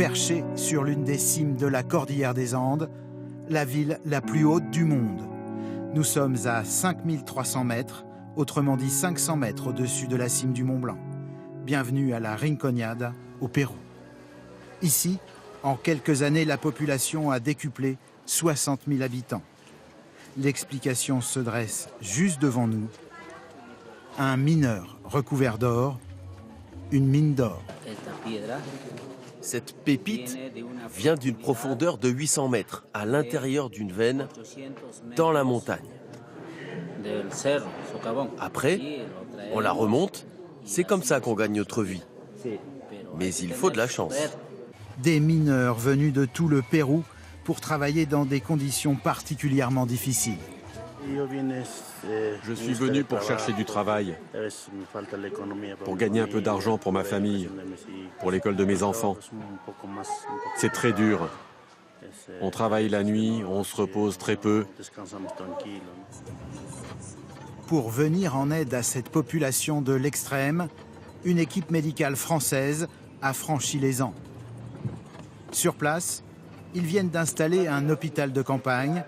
perchée sur l'une des cimes de la Cordillère des Andes, la ville la plus haute du monde. Nous sommes à 5300 mètres, autrement dit 500 mètres au-dessus de la cime du Mont Blanc. Bienvenue à la Rinconada, au Pérou. Ici, en quelques années, la population a décuplé, 60 000 habitants. L'explication se dresse juste devant nous. Un mineur recouvert d'or, une mine d'or. Cette pépite vient d'une profondeur de 800 mètres, à l'intérieur d'une veine, dans la montagne. Après, on la remonte, c'est comme ça qu'on gagne notre vie. Mais il faut de la chance. Des mineurs venus de tout le Pérou pour travailler dans des conditions particulièrement difficiles. Je suis venu pour chercher du travail, pour gagner un peu d'argent pour ma famille, pour l'école de mes enfants. C'est très dur. On travaille la nuit, on se repose très peu. Pour venir en aide à cette population de l'extrême, une équipe médicale française a franchi les Andes. Sur place, ils viennent d'installer un hôpital de campagne,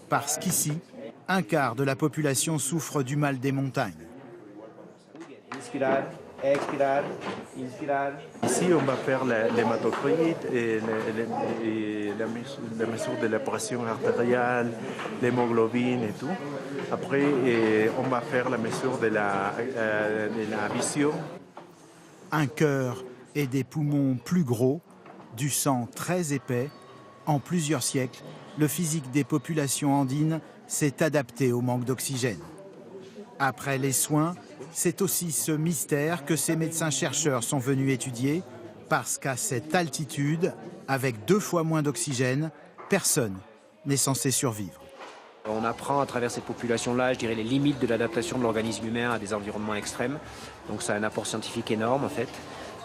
parce qu'ici, un quart de la population souffre du mal des montagnes. Ici, on va faire l'hématocrite et la mesure de la pression artérielle, l'hémoglobine et tout. Après, on va faire la mesure de la vision. Un cœur et des poumons plus gros, du sang très épais. En plusieurs siècles, le physique des populations andines s'est adapté au manque d'oxygène. Après les soins, c'est aussi ce mystère que ces médecins-chercheurs sont venus étudier, parce qu'à cette altitude, avec 2 fois moins d'oxygène, personne n'est censé survivre. On apprend à travers cette population-là, je dirais, les limites de l'adaptation de l'organisme humain à des environnements extrêmes. Donc ça a un apport scientifique énorme en fait.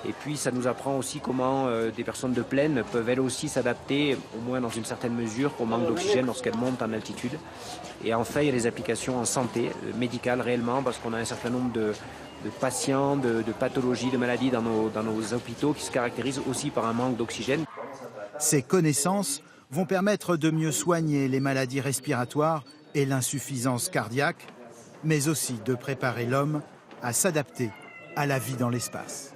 Et puis ça nous apprend aussi comment des personnes de plaine peuvent elles aussi s'adapter, au moins dans une certaine mesure, au manque d'oxygène lorsqu'elles montent en altitude. Et enfin, il y a des applications en santé médicale réellement, parce qu'on a un certain nombre de patients, de pathologies, de maladies dans nos hôpitaux qui se caractérisent aussi par un manque d'oxygène. Ces connaissances vont permettre de mieux soigner les maladies respiratoires et l'insuffisance cardiaque, mais aussi de préparer l'homme à s'adapter à la vie dans l'espace.